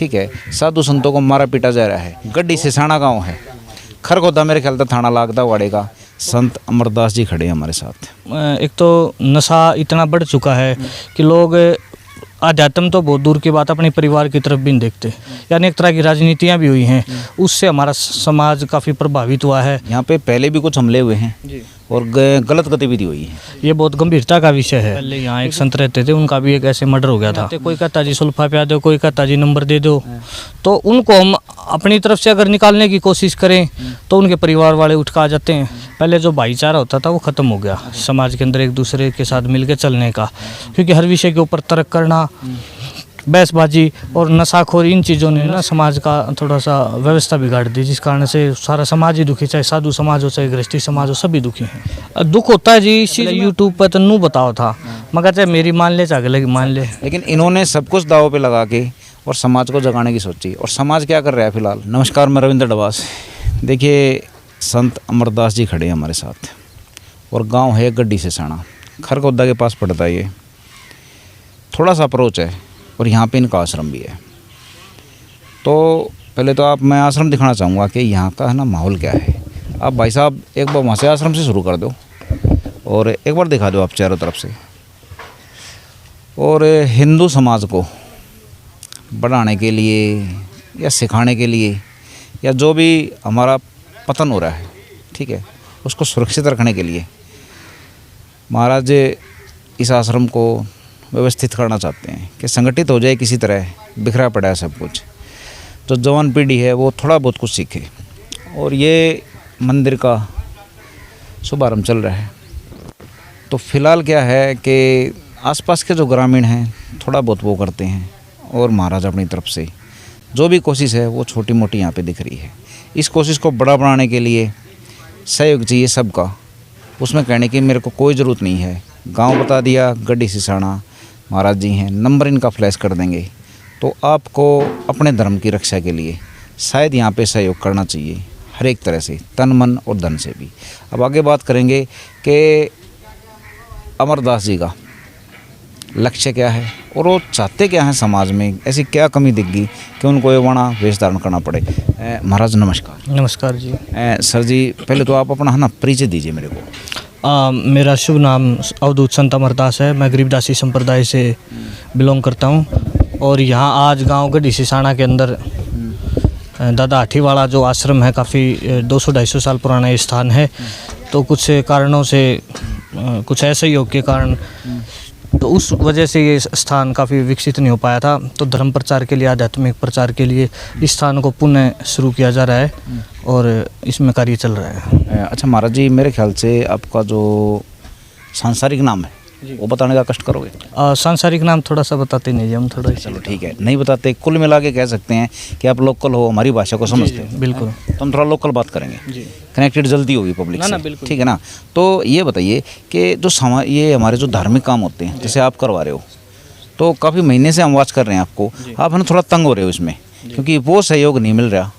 ठीक है। साधु संतों को मारा पीटा जा रहा है। गड्डी सिसाना गांव है, खरगोदा मेरे ख्याल तक थाना लागदा वाड़े का। संत अमरदास जी खड़े हैं हमारे साथ। एक तो नशा इतना बढ़ चुका है कि लोग आध्यात्म तो बहुत दूर की बात, अपने परिवार की तरफ भी नहीं देखते। यानी एक तरह की राजनीतियाँ भी हुई हैं, उससे हमारा समाज काफ़ी प्रभावित हुआ है। यहाँ पे पहले भी कुछ हमले हुए हैं और गलत गतिविधि हुई है। ये बहुत गंभीरता का विषय है। पहले यहाँ एक संत रहते थे, उनका भी एक ऐसे मर्डर हो गया था। कोई कहता जी सुल्फा पिया दो, कोई कहता जी नंबर दे दो। तो उनको हम अपनी तरफ से अगर निकालने की कोशिश करें तो उनके परिवार वाले उठ कर आ जाते हैं। पहले जो भाईचारा होता था वो ख़त्म हो गया समाज के अंदर, एक दूसरे के साथ मिलकर चलने का। क्योंकि हर विषय के ऊपर तर्क करना, बहसबाजी और नशाखोरी, इन चीज़ों ने ना समाज का थोड़ा सा व्यवस्था बिगाड़ दी, जिस कारण से सारा समाज ही दुखी, चाहे साधु समाज हो चाहे गृहस्थी समाज हो, सभी दुखी हैं। दुख होता है जी। इसी यूट्यूब पर तो नू बताओ था, मगर चाहे मेरी मान ले चाहे अगले मान ले, लेकिन इन्होंने सब कुछ दाव पे लगा के और समाज को जगाने की सोची। और समाज क्या कर रहा है फिलहाल। नमस्कार, मैं रविंद्र डबास। देखिए, संत अमरदास जी खड़े हैं हमारे साथ और गांव है गड्डी सिसाना, खरगोदा के पास पड़ता है। ये थोड़ा सा अप्रोच है और यहाँ पे इनका आश्रम भी है। तो पहले तो मैं आश्रम दिखाना चाहूँगा कि यहाँ का है ना माहौल क्या है। आप भाई साहब एक बार वहाँ से आश्रम से शुरू कर दो और एक बार दिखा दो आप चारों तरफ से। और हिंदू समाज को बढ़ाने के लिए या सिखाने के लिए या जो भी हमारा पतन हो रहा है, ठीक है, उसको सुरक्षित रखने के लिए महाराज इस आश्रम को व्यवस्थित करना चाहते हैं कि संगठित हो जाए किसी तरह। बिखरा पड़ा है सब कुछ, जो जवान पीढ़ी है वो थोड़ा बहुत कुछ सीखे। और ये मंदिर का शुभारंभ चल रहा है। तो फिलहाल क्या है कि आसपास के जो ग्रामीण हैं थोड़ा बहुत वो करते हैं और महाराज अपनी तरफ से जो भी कोशिश है वो छोटी मोटी यहाँ पे दिख रही है। इस कोशिश को बड़ा बनाने के लिए सहयोग चाहिए सबका। उसमें कहने की मेरे को कोई ज़रूरत नहीं है। गांव बता दिया, गड्डी सिसाना महाराज जी हैं, नंबर इनका फ्लैश कर देंगे। तो आपको अपने धर्म की रक्षा के लिए शायद यहाँ पे सहयोग करना चाहिए, हर एक तरह से, तन मन और धन से भी। अब आगे बात करेंगे कि अमरदास जी का लक्ष्य क्या है और वो चाहते क्या हैं समाज में, ऐसी क्या कमी दिख गई कि उनको ये वाणा वेश धारण करना पड़े। महाराज नमस्कार। नमस्कार जी। सर जी, पहले तो आप अपना है ना परिचय दीजिए मेरे को। मेरा शुभ नाम अवधूत संत अमरदास है। मैं गरीबदासी संप्रदाय से बिलोंग करता हूँ और यहाँ आज गांव गड्डी सिसाना के अंदर दादा हाठीवाला जो आश्रम है, काफ़ी 200-250 साल पुराना ये स्थान है। तो कुछ कारणों से, कुछ ऐसे योग के कारण, तो उस वजह से ये स्थान काफ़ी विकसित नहीं हो पाया था। तो धर्म प्रचार के लिए, आध्यात्मिक प्रचार के लिए इस स्थान को पुनः शुरू किया जा रहा है और इसमें कार्य चल रहा है। अच्छा महाराज जी, मेरे ख्याल से आपका जो सांसारिक नाम है वो बताने का कष्ट करोगे? सांसारिक नाम थोड़ा सा बताते नहीं जी हम, थोड़ा। चलो ठीक है, नहीं बताते। कुल मिला के कह सकते हैं कि आप लोकल हो, हमारी भाषा को समझते हैं। बिल्कुल। तो हम थोड़ा लोकल बात करेंगे जी, कनेक्टेड जल्दी होगी पब्लिक से। बिल्कुल। ठीक है ना। तो ये बताइए कि जो ये हमारे जो धार्मिक काम होते हैं, जैसे आप करवा रहे हो, तो काफ़ी महीने से हम वॉच कर रहे हैं आपको। आप है ना थोड़ा तंग हो रहे हो इसमें, क्योंकि वो सहयोग नहीं मिल रहा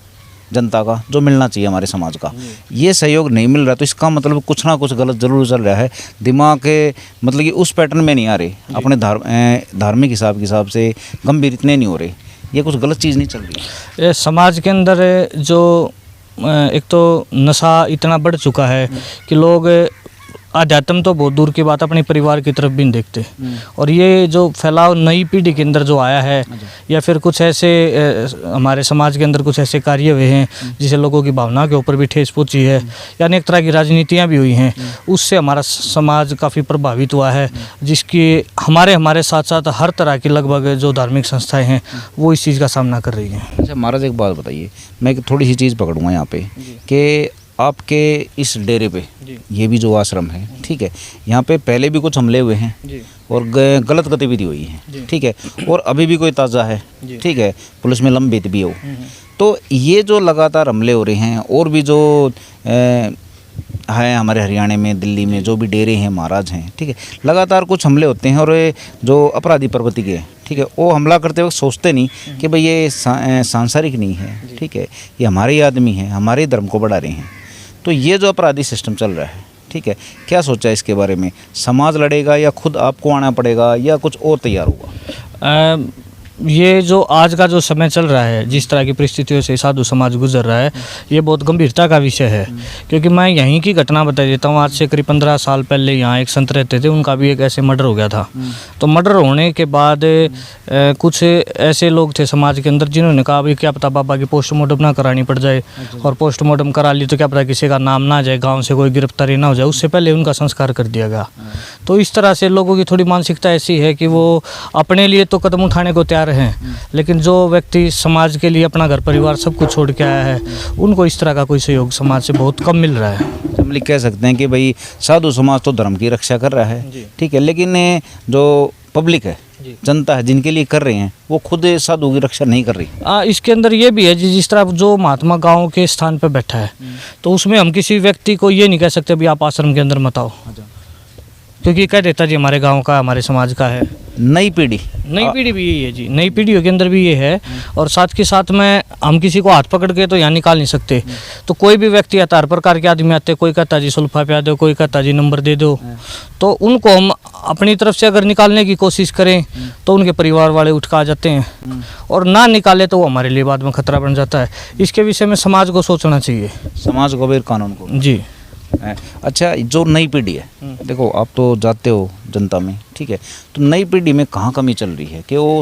जनता का जो मिलना चाहिए हमारे समाज का। ये सहयोग नहीं मिल रहा, तो इसका मतलब कुछ ना कुछ गलत जरूर चल रहा है। दिमाग के मतलब कि उस पैटर्न में नहीं आ रहे, अपने धार्मिक हिसाब से गंभीर इतने नहीं हो रहे। ये कुछ गलत चीज़ नहीं चल रही है समाज के अंदर। जो एक तो नशा इतना बढ़ चुका है कि लोग आध्यात्म तो बहुत दूर की बात, अपने परिवार की तरफ भी नहीं देखते। और ये जो फैलाव नई पीढ़ी के अंदर जो आया है, या फिर कुछ ऐसे हमारे समाज के अंदर कुछ ऐसे कार्य हुए हैं जिससे लोगों की भावना के ऊपर भी ठेस पहुंची है, यानी एक तरह की राजनीतियाँ भी हुई हैं, उससे हमारा समाज काफ़ी प्रभावित हुआ है। जिसकी हमारे साथ साथ हर तरह की लगभग जो धार्मिक संस्थाएँ हैं वो इस चीज़ का सामना कर रही हैं। अच्छा महाराज, एक बात बताइए, मैं थोड़ी सी चीज़ पकड़ूँगा यहाँ पे कि आपके इस डेरे पे ये भी जो आश्रम है, ठीक है, यहाँ पे पहले भी कुछ हमले हुए हैं और गलत गतिविधि हुई है, ठीक है, और अभी भी कोई ताज़ा है, ठीक है, पुलिस में लंबित भी हो। तो ये जो लगातार हमले हो रहे हैं और भी जो है हमारे हरियाणा में, दिल्ली में जो भी डेरे हैं, महाराज हैं, ठीक है, लगातार कुछ हमले होते हैं। और जो अपराधी प्रवृत्ति के, ठीक है, वो हमला करते वक्त सोचते नहीं कि भाई ये सांसारिक नहीं है, ठीक है, ये हमारे ही आदमी हैं, हमारे धर्म को बढ़ा रहे हैं। तो ये जो अपराधी सिस्टम चल रहा है, ठीक है, क्या सोचा है इसके बारे में? समाज लड़ेगा या खुद आपको आना पड़ेगा या कुछ और तैयार होगा? ये जो आज का जो समय चल रहा है, जिस तरह की परिस्थितियों से साधु समाज गुजर रहा है, ये बहुत गंभीरता का विषय है। क्योंकि मैं यहीं की घटना बता देता हूँ। आज से करीब 15 साल पहले यहाँ एक संत रहते थे, उनका भी एक ऐसे मर्डर हो गया था। तो मर्डर होने के बाद कुछ ऐसे लोग थे समाज के अंदर जिन्होंने कहा अभी क्या पता बाबा की पोस्टमार्टम ना करानी पड़ जाए, और पोस्टमार्टम करा ली तो क्या पता किसी का नाम ना जाए, गाँव से कोई गिरफ्तारी ना हो जाए, उससे पहले उनका संस्कार कर दिया गया। तो इस तरह से लोगों की थोड़ी मानसिकता ऐसी है कि वो अपने लिए तो कदम उठाने को तैयार हैं, लेकिन जो व्यक्ति समाज के लिए अपना घर परिवार सब कुछ छोड़ के आया है, उनको इस तरह का कोई सहयोग समाज से बहुत कम मिल रहा है। हम लोग कह सकते हैं कि भाई साधु समाज तो धर्म की रक्षा कर रहा है, ठीक है, लेकिन जो पब्लिक है, जनता है, जिनके लिए कर रहे हैं, वो खुद साधु की रक्षा नहीं कर रही। इसके अंदर ये भी है जिस तरह जो महात्मा गांव के स्थान पर बैठा है, तो उसमें हम किसी व्यक्ति को ये नहीं कह सकते भी आप आश्रम के अंदर मत आओ, क्योंकि कह देता जी हमारे गांव का, हमारे समाज का है। नई पीढ़ी भी यही है जी, नई पीढ़ियों के अंदर भी ये है। और साथ के साथ में हम किसी को हाथ पकड़ के तो यहाँ निकाल नहीं सकते। तो कोई भी व्यक्ति आता, हर प्रकार के आदमी आते, कोई कहता जी सुल्फा पिया दो, कोई कहता जी नंबर दे दो, तो उनको हम अपनी तरफ से अगर निकालने की कोशिश करें तो उनके परिवार वाले उठ के आ जाते हैं, और ना निकाले तो वो हमारे लिए बाद में खतरा बन जाता है। इसके विषय में समाज को सोचना चाहिए, समाज को भी, कानून को जी। अच्छा, जो नई पीढ़ी है, देखो आप तो जाते हो जनता में, ठीक है, तो नई पीढ़ी में कहाँ कमी चल रही है कि वो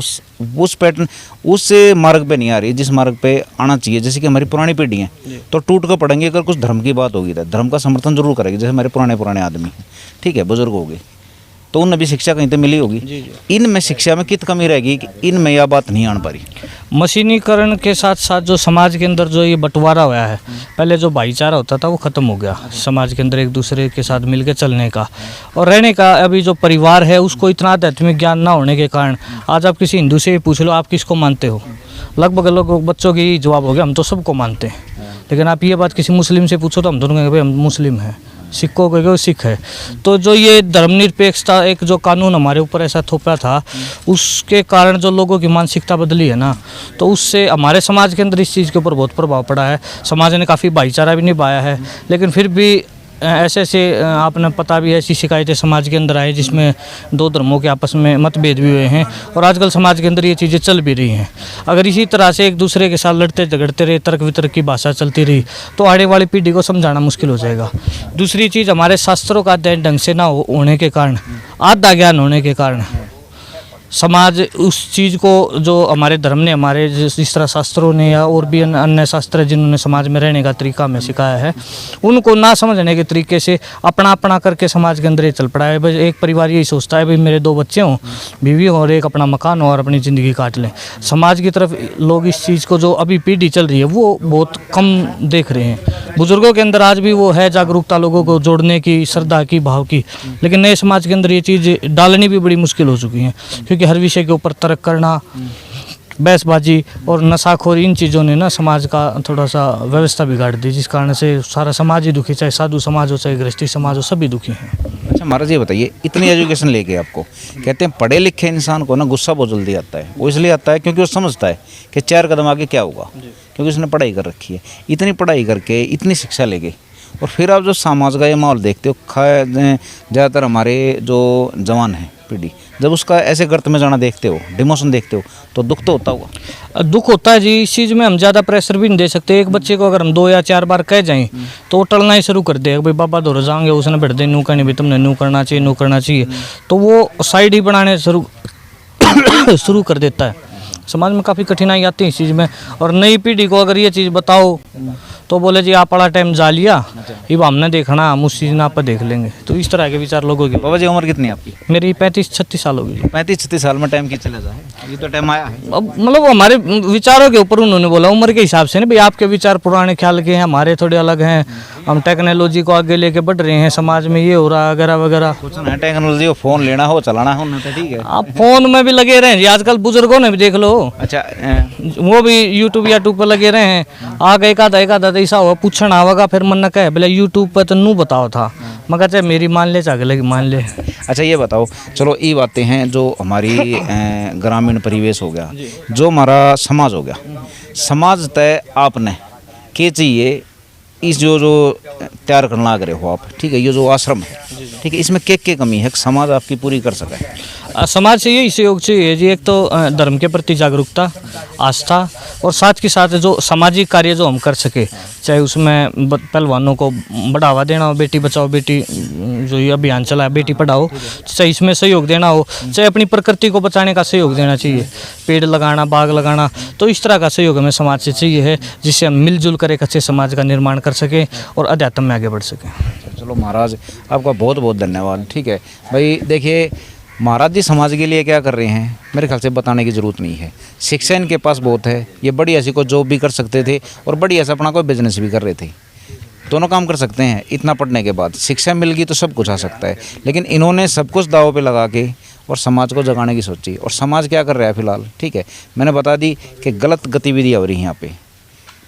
उस पैटर्न, उस मार्ग पे नहीं आ रही जिस मार्ग पे आना चाहिए। जैसे कि हमारी पुरानी पीढ़ी है तो टूट कर पड़ेंगे, अगर कुछ धर्म की बात होगी तो धर्म का समर्थन जरूर करेगी। जैसे हमारे पुराने आदमी हैं, ठीक है, बुजुर्ग हो गए, तो उन्हें भी शिक्षा कहीं तो मिली होगी। इनमें शिक्षा में कित कमी रहेगी कि इनमें यह बात नहीं आन पा रही। मशीनीकरण के साथ साथ जो समाज के अंदर जो ये बंटवारा हुआ है, पहले जो भाईचारा होता था वो ख़त्म हो गया समाज के अंदर, एक दूसरे के साथ मिलकर चलने का और रहने का। अभी जो परिवार है उसको इतना आध्यात्मिक ज्ञान ना होने के कारण आज आप किसी हिंदू से पूछ लो आप किसको मानते हो, लगभग लोग बच्चों की जवाब हो गया हम तो सबको मानते हैं। लेकिन आप ये बात किसी मुस्लिम से पूछो तो हम दोनों कहेंगे भाई हम मुस्लिम हैं, सिखों को कहेंगे सिख है। तो जो ये धर्मनिरपेक्षता एक जो कानून हमारे ऊपर ऐसा थोपा था, उसके कारण जो लोगों की मानसिकता बदली है ना, तो उससे हमारे समाज के अंदर इस चीज़ के ऊपर बहुत प्रभाव पड़ा है। समाज ने काफ़ी भाईचारा भी निभाया है, लेकिन फिर भी ऐसे आपने पता भी है ऐसी शिकायतें समाज के अंदर आई जिसमें दो धर्मों के आपस में मतभेद भी हुए हैं, और आजकल समाज के अंदर ये चीज़ें चल भी रही हैं। अगर इसी तरह से एक दूसरे के साथ लड़ते झगड़ते रहे, तर्क वितर्क की भाषा चलती रही, तो आने वाली पीढ़ी को समझाना मुश्किल हो जाएगा। दूसरी चीज़, हमारे शास्त्रों का अध्ययन ढंग से ना होने के कारण, आधा ज्ञान होने के कारण समाज उस चीज़ को जो हमारे धर्म ने, हमारे जिस तरह शास्त्रों ने या और भी अन्य शास्त्र जिन्होंने समाज में रहने का तरीका हमें सिखाया है, उनको ना समझने के तरीके से अपना अपना करके समाज के अंदर ये चल पड़ा है। भाई एक परिवार यही सोचता है भाई मेरे 2 बच्चे हों, बीवी हो और एक अपना मकान हो और अपनी ज़िंदगी काट लें। समाज की तरफ लोग इस चीज़ को, जो अभी पीढ़ी चल रही है, वो बहुत कम देख रहे हैं। बुजुर्गों के अंदर आज भी वो है जागरूकता लोगों को जोड़ने की, श्रद्धा की, भाव की, लेकिन नए समाज के अंदर ये चीज़ डालनी भी बड़ी मुश्किल हो चुकी है, क्योंकि हर विषय के ऊपर तर्क करना, बहसबाजी और नशाखोरी, इन चीज़ों ने ना समाज का थोड़ा सा व्यवस्था बिगाड़ दी, जिस कारण से सारा समाज ही दुखी, चाहे साधु समाज हो चाहे गृहस्थी समाज हो, सभी दुखी हैं। अच्छा महाराज, ये बताइए, इतनी एजुकेशन लेके आपको कहते हैं पढ़े लिखे इंसान को ना गुस्सा बहुत जल्दी आता है। वो इसलिए आता है क्योंकि वो समझता है कि 4 कदम आगे क्या होगा, क्योंकि उसने पढ़ाई कर रखी है। इतनी पढ़ाई करके, इतनी शिक्षा लेके, और फिर आप जो समाज का ये माहौल देखते हो, ज़्यादातर हमारे जो जवान हैं पीढ़ी, जब उसका ऐसे गर्त में जाना देखते हो, डिमोशन देखते हो, तो दुख तो होता होगा। दुख होता है जी। इस चीज़ में हम ज़्यादा प्रेशर भी नहीं दे सकते। एक बच्चे को अगर हम 2 या 4 बार कह जाएं तो वो टलना ही शुरू कर देगा, भाई बाबा दौड़ जाएंगे, उसने बैठ दे नू करनी, भाई तुमने नू करना चाहिए, नू करना चाहिए, तो वो साइड ही बनाने शुरू कर देता है। समाज में काफ़ी कठिनाई आती है इस चीज़ में। और नई पीढ़ी को अगर ये चीज़ बताओ तो बोले जी आप बड़ा टाइम जा लिया, अब हमने देखना, हम उस चीज़ ना आप देख लेंगे। तो इस तरह के विचार लोगों के। बाबा जी उम्र कितनी है आपकी? मेरी 35-36 साल होगी। 35-36 साल में टाइम की चला जाए, ये तो टाइम आया है। अब मतलब हमारे विचारों के ऊपर उन्होंने बोला उम्र के हिसाब से नहीं, भाई आपके विचार पुराने ख्याल के हैं, हमारे थोड़े अलग हैं, हम टेक्नोलॉजी को आगे लेके बढ़ रहे हैं, समाज में ये हो रहा है वगैरह वगैरह। कुछ ना टेक्नोलॉजी को, फोन लेना हो, चलाना हो, तो ठीक है। आप फोन में भी लगे रहे हैं जी, आजकल बुजुर्गों ने भी देख लो। अच्छा, वो भी यूट्यूब या टूब पर लगे रहे हैं। आगे एक आधा ऐसा हुआ पूछना होगा, फिर मन न कहे बोले यूट्यूब पर तो नू बताओ था, मगर चाहे मेरी मान ले चाहे लगी मान ले। अच्छा ये बताओ, चलो ये बातें हैं जो हमारी ग्रामीण परिवेश हो गया, जो हमारा समाज हो गया, समाज तय आपने के चाहिए इस जो तैयार करना लग रहे हो आप, ठीक है, ये जो आश्रम है, ठीक है, इसमें के कमी है समाज आपकी पूरी कर सके? समाज से यही सहयोग चाहिए जी। एक तो धर्म के प्रति जागरूकता, आस्था, और साथ के साथ जो सामाजिक कार्य जो हम कर सके, चाहे उसमें पहलवानों को बढ़ावा देना हो, बेटी बचाओ बेटी जो ये अभियान चला है, बेटी पढ़ाओ, चाहे इसमें सहयोग देना हो, चाहे अपनी प्रकृति को बचाने का सहयोग देना चाहिए, पेड़ लगाना, बाग लगाना, तो इस तरह का सहयोग हमें समाज से चाहिए है, जिससे हम मिलजुल कर एक अच्छे समाज का निर्माण कर सकें और अध्यात्म में आगे बढ़ सकें। चलो महाराज, आपका बहुत बहुत धन्यवाद। ठीक है भाई, देखिए महाराज जी समाज के लिए क्या कर रहे हैं मेरे ख्याल से बताने की ज़रूरत नहीं है। शिक्षा इनके पास बहुत है, ये बड़ी ऐसी को जॉब भी कर सकते थे और बड़ी ऐसा अपना कोई बिजनेस भी कर रहे थे, दोनों काम कर सकते हैं। इतना पढ़ने के बाद शिक्षा मिल गई तो सब कुछ आ सकता है, लेकिन इन्होंने सब कुछ दाव पे लगा के और समाज को जगाने की सोची। और समाज क्या कर रहा है फिलहाल, ठीक है, मैंने बता दी कि गलत गतिविधियाँ हो रही हैं यहाँ पे,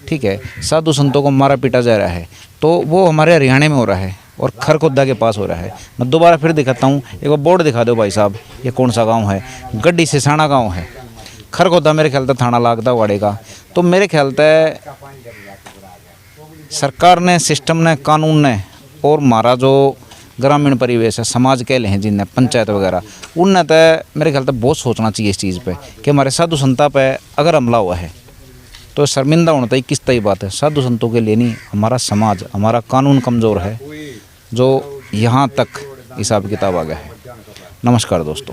ठीक है, साधु संतों को मारा पीटा जा रहा है, तो वो हमारे हरियाणा में हो रहा है और खरखोदा के पास हो रहा है। मैं दोबारा फिर दिखाता हूँ, एक बार बोर्ड दिखा दो भाई साहब, ये कौन सा गांव है, गड्डी सिसाना गांव है, खरखोदा मेरे ख्याल से थाना लागता वाड़े का। तो मेरे ख्याल से सरकार ने, सिस्टम ने, कानून ने और हमारा जो ग्रामीण परिवेश है, समाज कह लें जिनने, पंचायत वगैरह, उनने तो मेरे ख्याल से बहुत सोचना चाहिए इस चीज़ पे कि हमारे साधु संता पे अगर हमला हुआ है तो शर्मिंदा होना तो किस तरह बात है। साधु संतों के लिए नहीं, हमारा समाज, हमारा कानून कमज़ोर है जो यहाँ तक हिसाब किताब आ गया है। नमस्कार दोस्तों।